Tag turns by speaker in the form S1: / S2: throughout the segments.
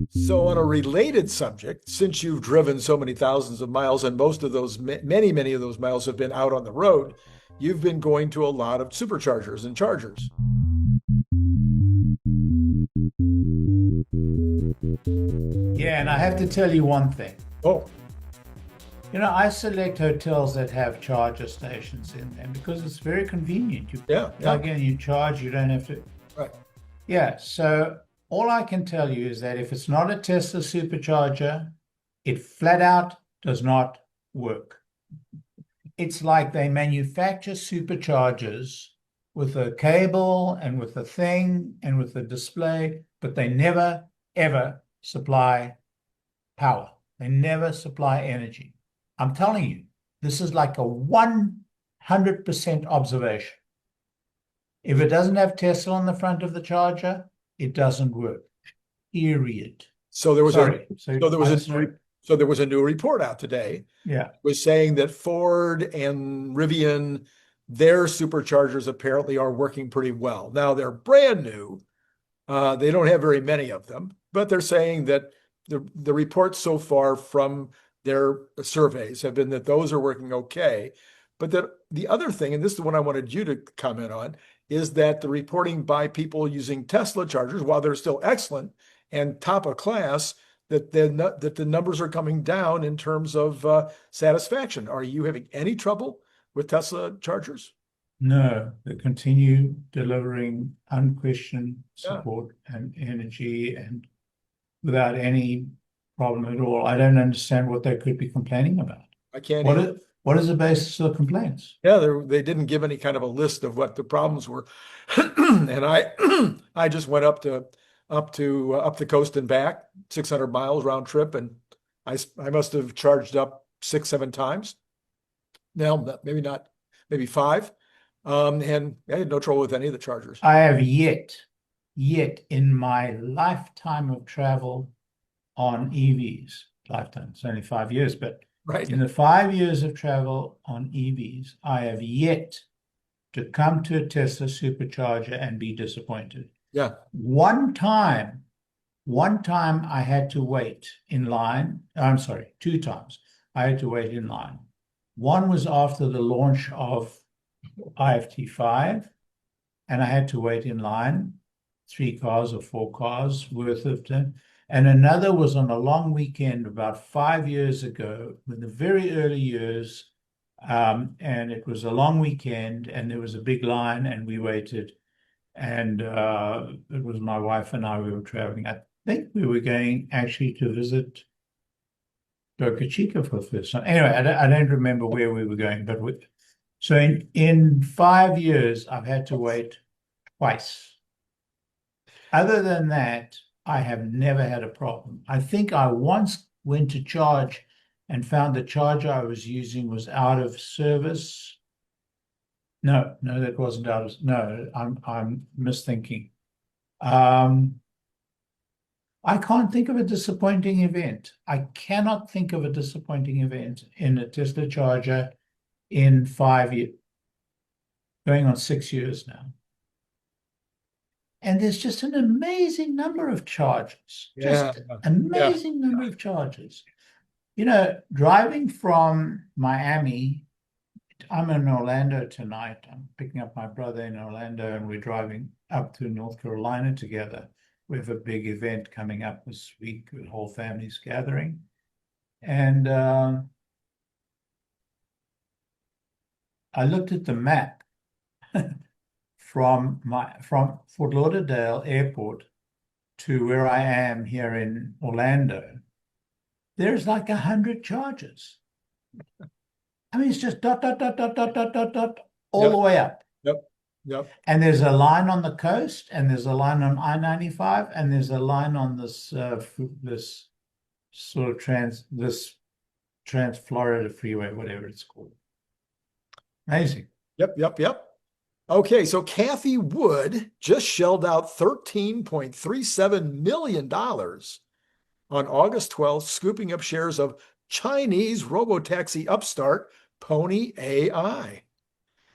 S1: So on a related subject, since you've driven so many thousands of miles, and most of those, many of those miles have been out on the road, you've been going to a lot of superchargers and chargers.
S2: Yeah, and I have to tell you one thing.
S1: Oh,
S2: I select hotels that have charger stations in them because it's very convenient. You
S1: yeah,
S2: plug
S1: yeah,
S2: in, you charge, you don't have to.
S1: right.
S2: Yeah, so all I can tell you is that if it's not a Tesla supercharger, it flat out does not work. It's like they manufacture superchargers with a cable and with a thing and with a display, but they never, ever supply power. They never supply energy. I'm telling you, this is like a 100% observation. If it doesn't have Tesla on the front of the charger, it doesn't work. Period.
S1: So there was
S2: Sorry.
S1: so there was a new report out today.
S2: Yeah.
S1: Was saying that Ford and Rivian, their superchargers apparently are working pretty well. Now they're brand new. They don't have very many of them, but they're saying that the reports so far from their surveys have been that those are working okay. But that the other thing, and this is the one I wanted you to comment on, is that the reporting by people using Tesla chargers, while they're still excellent and top of class, that the numbers are coming down in terms of satisfaction. Are you having any trouble with Tesla chargers?
S2: No, they continue delivering unquestioned
S1: Yeah,
S2: support and energy and without any problem at all. I don't understand what they could be complaining about.
S1: I can't
S2: What
S1: either.
S2: is, what is the basis of the complaints?
S1: Yeah, they didn't give any kind of a list of what the problems were, and I I just went up the coast and back, 600 miles round trip, and I must have charged up 6, 7 times. Now maybe not, maybe five, and I had no trouble with any of the chargers.
S2: I have yet in my lifetime of travel on EVs, lifetime, it's only 5 years, but
S1: Right?
S2: in the 5 years of travel on EVs, I have yet to come to a Tesla supercharger and be disappointed.
S1: Yeah.
S2: One time I had to wait in line. I'm sorry, 2 times I had to wait in line. One was after the launch of 𝐼𝐹TT5, and I had to wait in line, 3 cars or 4 cars worth of them. And another was on a long weekend about 5 years ago, in the very early years. And it was a long weekend, and there was a big line, and we waited. And it was my wife and I, we were traveling. I think we were going actually to visit Boca Chica for the first time. Anyway, I don't remember where we were going, but so in 5 years, I've had to wait twice. Other than that, I have never had a problem. I think I once went to charge and found the charger I was using was out of service. No, that wasn't out of. No, I'm misthinking. I can't think of a disappointing event. I cannot think of a disappointing event in a Tesla charger in 5 years, going on 6 years now. And there's just an amazing number of chargers.
S1: Yeah.
S2: Just amazing number of chargers. Driving from Miami, I'm in Orlando tonight. I'm picking up my brother in Orlando, and we're driving up to North Carolina together. We have a big event coming up this week, the whole family's gathering. And I looked at the map from Fort Lauderdale Airport to where I am here in Orlando. There's like 100 chargers. I mean, it's just dot, dot, dot, dot, dot, dot, dot, dot, all the way up.
S1: Yep.
S2: And there's a line on the coast, and there's a line on I-95, and there's a line on this this sort of Trans-Florida Freeway, whatever it's called. Amazing.
S1: Yep. Okay, so Cathie Wood just shelled out $13.37 million on August 12th, scooping up shares of Chinese robotaxi upstart Pony AI.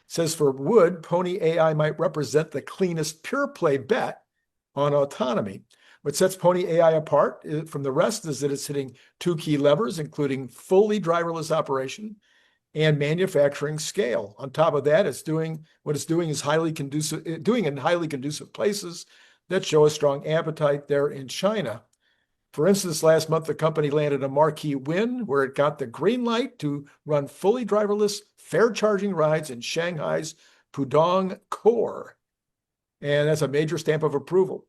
S1: Says for Wood, Pony AI might represent the cleanest pure play bet on autonomy. What sets Pony AI apart from the rest is that it's hitting two key levers, including fully driverless operation and manufacturing scale. On top of that, what it's doing is highly conducive, doing in highly conducive places that show a strong appetite there in China. For instance, last month, the company landed a marquee win where it got the green light to run fully driverless fare charging rides in Shanghai's Pudong core. And that's a major stamp of approval.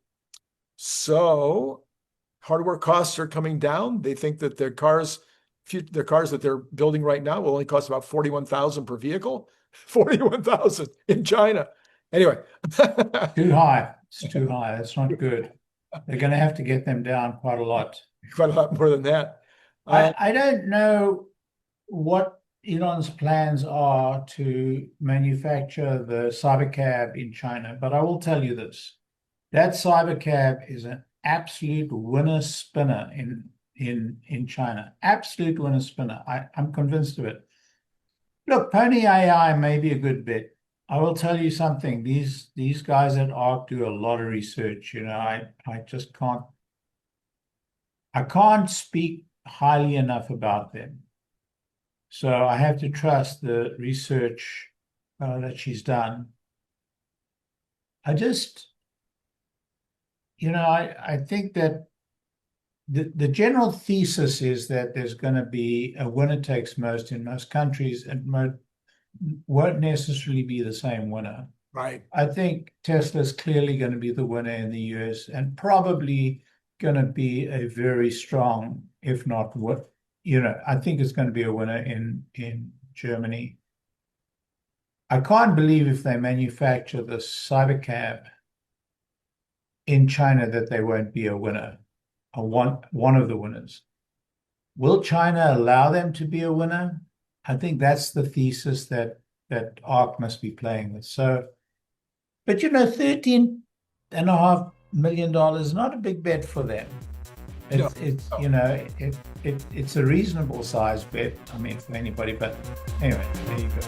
S1: So hardware costs are coming down. They think that their cars that they're building right now will only cost about $41,000 per vehicle. $41,000 in China. Anyway.
S2: Too high. It's too high. That's not good. They're going to have to get them down quite a lot.
S1: Quite a lot more than that.
S2: I don't know what Elon's plans are to manufacture the Cybercab in China, but I will tell you this. That Cybercab is an absolute winner spinner in China. Absolute winner spinner. I'm convinced of it. Look, Pony AI may be a good bet. I will tell you something. These guys at 𝐼𝐸𝐽 do a lot of research. You know, I just can't speak highly enough about them. So I have to trust the research that she's done. I think that the general thesis is that there's going to be a winner takes most in most countries, and won't necessarily be the same winner.
S1: Right.
S2: I think Tesla's clearly going to be the winner in the US, and probably going to be a very strong, if not what, I think it's going to be a winner in Germany. I can't believe if they manufacture the Cybercab in China that they won't be a winner, or one of the winners. Will China allow them to be a winner? I think that's the thesis that 𝐼𝐸𝐽 must be playing with. So, but $13.5 million is not a big bet for them. It's a reasonable size bet, I mean, for anybody. But anyway, there you go.